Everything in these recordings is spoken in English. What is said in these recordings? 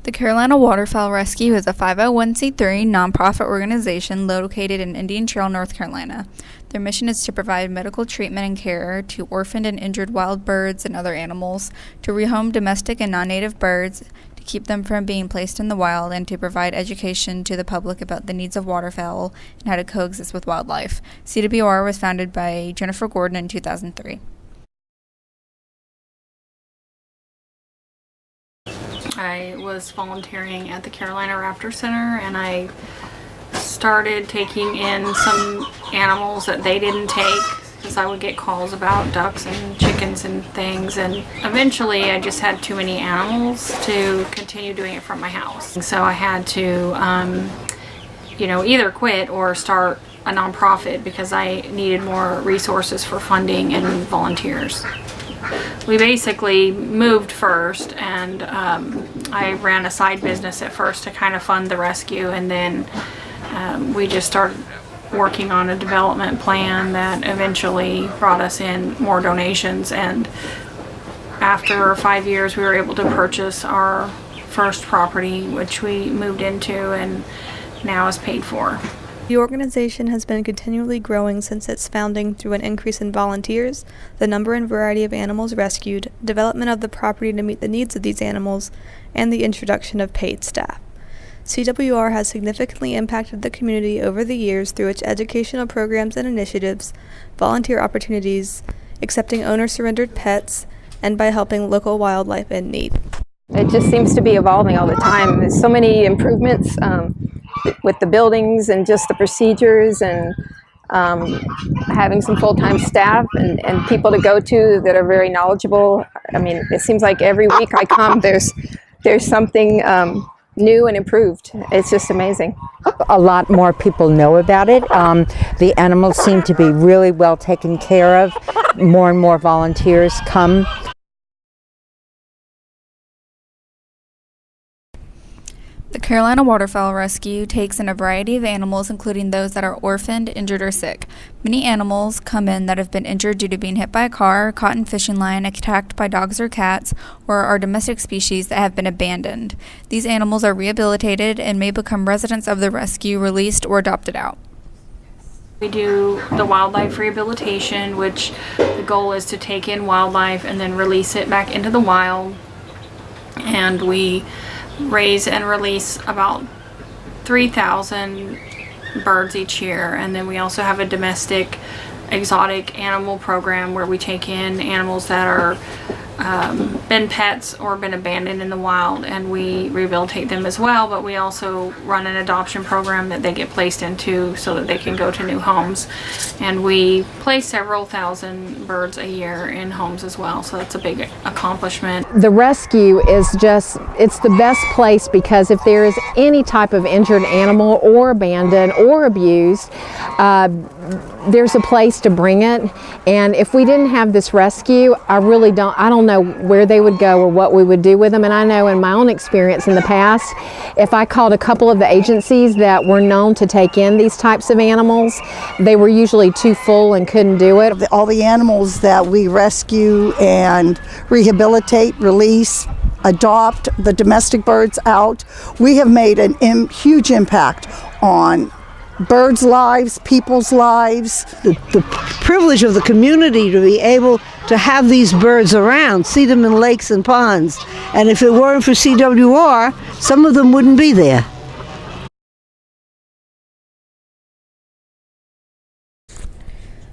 The Carolina Waterfowl Rescue is a 501c3 nonprofit organization located in Indian Trail, North Carolina. Their mission is to provide medical treatment and care to orphaned and injured wild birds and other animals, to rehome domestic and non-native birds, to keep them from being placed in the wild, and to provide education to the public about the needs of waterfowl and how to coexist with wildlife. CWR was founded by Jennifer Gordon in 2003. I was volunteering at the Carolina Raptor Center, and I started taking in some animals that they didn't take, because I would get calls about ducks and chickens and things, and eventually I just had too many animals to continue doing it from my house. So I had to either quit or start a nonprofit because I needed more resources for funding and volunteers. We basically moved first, and I ran a side business at first to kind of fund the rescue, and then we just started working on a development plan that eventually brought us in more donations, and after 5 years we were able to purchase our first property, which we moved into and now is paid for. The organization has been continually growing since its founding through an increase in volunteers, the number and variety of animals rescued, development of the property to meet the needs of these animals, and the introduction of paid staff. CWR has significantly impacted the community over the years through its educational programs and initiatives, volunteer opportunities, accepting owner-surrendered pets, and by helping local wildlife in need. It just seems to be evolving all the time. There's so many improvements with the buildings and just the procedures, and having some full-time staff and people to go to that are very knowledgeable. I mean, it seems like every week I come, there's something new and improved. It's just amazing. A lot more people know about it. The animals seem to be really well taken care of. More and more volunteers come. The Carolina Waterfowl Rescue takes in a variety of animals, including those that are orphaned, injured, or sick. Many animals come in that have been injured due to being hit by a car, caught in fishing line, attacked by dogs or cats, or are domestic species that have been abandoned. These animals are rehabilitated and may become residents of the rescue, released, or adopted out. We do the wildlife rehabilitation, which the goal is to take in wildlife and then release it back into the wild. And we raise and release about 3,000 birds each year, and then we also have a domestic exotic animal program where we take in animals that are been pets or been abandoned in the wild, and we rehabilitate them as well, but we also run an adoption program that they get placed into so that they can go to new homes, and we place several thousand birds a year in homes as well, so that's a big accomplishment. The rescue is it's the best place, because if there is any type of injured animal or abandoned or abused, there's a place to bring it. And if we didn't have this rescue, I don't know where they would go or what we would do with them. And I know in my own experience in the past, if I called a couple of the agencies that were known to take in these types of animals, they were usually too full and couldn't do it. All the animals that we rescue and rehabilitate, release, adopt, the domestic birds out, we have made a huge impact on birds' lives, people's lives. The privilege of the community to be able to have these birds around, see them in lakes and ponds. And if it weren't for CWR, some of them wouldn't be there.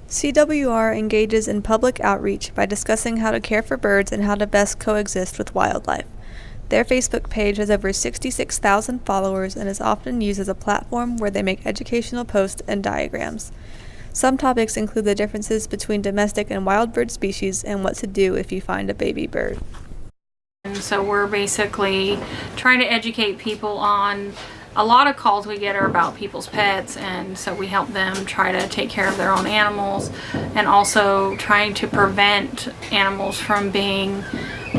CWR engages in public outreach by discussing how to care for birds and how to best coexist with wildlife. Their Facebook page has over 66,000 followers and is often used as a platform where they make educational posts and diagrams. Some topics include the differences between domestic and wild bird species and what to do if you find a baby bird. And so we're basically trying to educate people on a lot of calls we get are about people's pets, and so we help them try to take care of their own animals, and also trying to prevent animals from being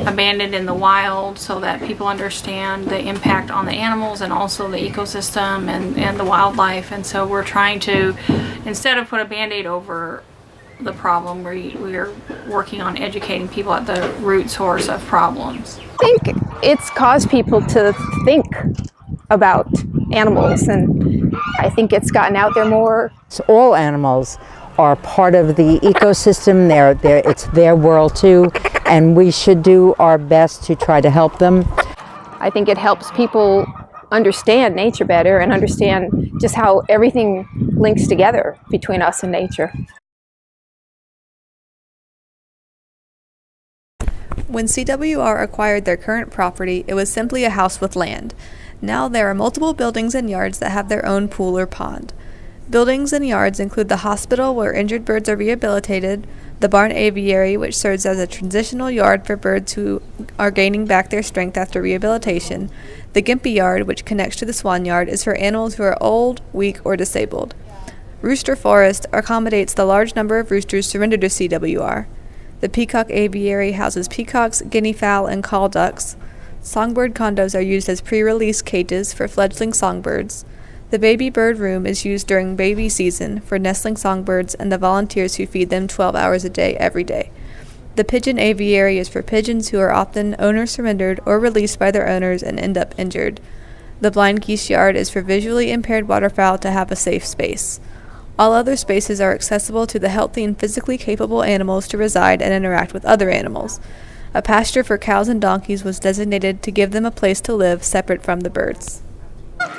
abandoned in the wild so that people understand the impact on the animals and also the ecosystem and the wildlife. And so we're trying to, instead of put a band-aid over the problem, we are working on educating people at the root source of problems. I think it's caused people to think about animals, and I think it's gotten out there more. All animals are part of the ecosystem. It's their world too, and we should do our best to try to help them. I think it helps people understand nature better and understand just how everything links together between us and nature. When CWR acquired their current property, it was simply a house with land. Now there are multiple buildings and yards that have their own pool or pond. Buildings and yards include the hospital where injured birds are rehabilitated, the barn aviary, which serves as a transitional yard for birds who are gaining back their strength after rehabilitation, the Gimpy yard, which connects to the swan yard, is for animals who are old, weak, or disabled. Rooster Forest accommodates the large number of roosters surrendered to CWR. The Peacock Aviary houses peacocks, guinea fowl, and call ducks. Songbird condos are used as pre-release cages for fledgling songbirds. The baby bird room is used during baby season for nestling songbirds and the volunteers who feed them 12 hours a day every day. The pigeon aviary is for pigeons who are often owner surrendered or released by their owners and end up injured. The blind geese yard is for visually impaired waterfowl to have a safe space. All other spaces are accessible to the healthy and physically capable animals to reside and interact with other animals. A pasture for cows and donkeys was designated to give them a place to live separate from the birds.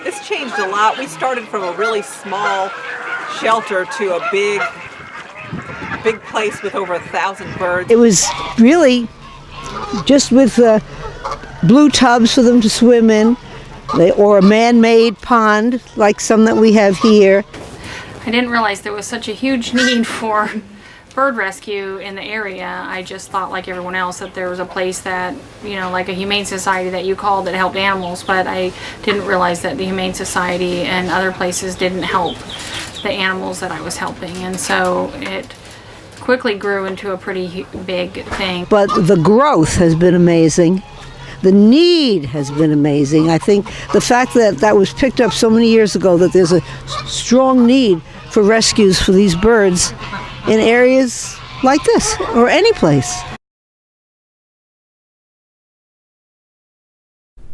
It's changed a lot. We started from a really small shelter to a big place with over 1,000 birds. It was really just with blue tubs for them to swim in, or a man-made pond like some that we have here. I didn't realize there was such a huge need for bird rescue in the area. I just thought, like everyone else, that there was a place that, like a humane society that you called that helped animals, but I didn't realize that the Humane Society and other places didn't help the animals that I was helping, and so it quickly grew into a pretty big thing. But the growth has been amazing. The need has been amazing. I think the fact that was picked up so many years ago, that there's a strong need for rescues for these birds in areas like this or any place.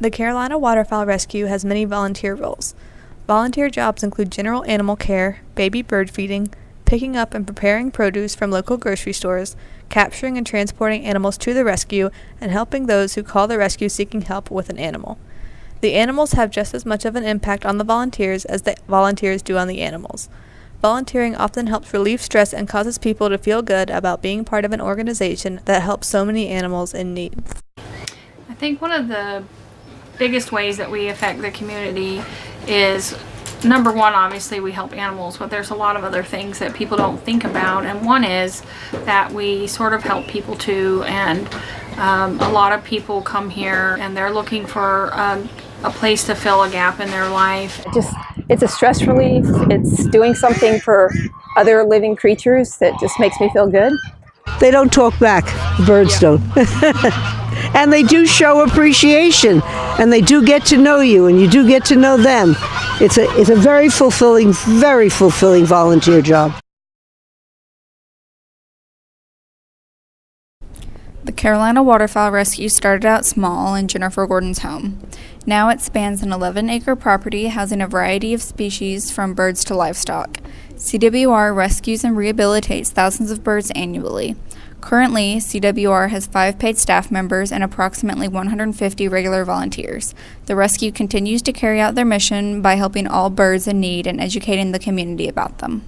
The Carolina Waterfowl Rescue has many volunteer roles. Volunteer jobs include general animal care, baby bird feeding, picking up and preparing produce from local grocery stores, capturing and transporting animals to the rescue, and helping those who call the rescue seeking help with an animal. The animals have just as much of an impact on the volunteers as the volunteers do on the animals. Volunteering often helps relieve stress and causes people to feel good about being part of an organization that helps so many animals in need. I think one of the biggest ways that we affect the community is, number one, obviously we help animals, but there's a lot of other things that people don't think about, and one is that we sort of help people too, and a lot of people come here and they're looking for a place to fill a gap in their life. It's a stress relief. It's doing something for other living creatures that just makes me feel good. They don't talk back, the birds don't. And they do show appreciation, and they do get to know you, and you do get to know them. It's a very fulfilling volunteer job. The Carolina Waterfowl Rescue started out small in Jennifer Gordon's home. Now it spans an 11-acre property housing a variety of species from birds to livestock. CWR rescues and rehabilitates thousands of birds annually. Currently, CWR has 5 paid staff members and approximately 150 regular volunteers. The rescue continues to carry out their mission by helping all birds in need and educating the community about them.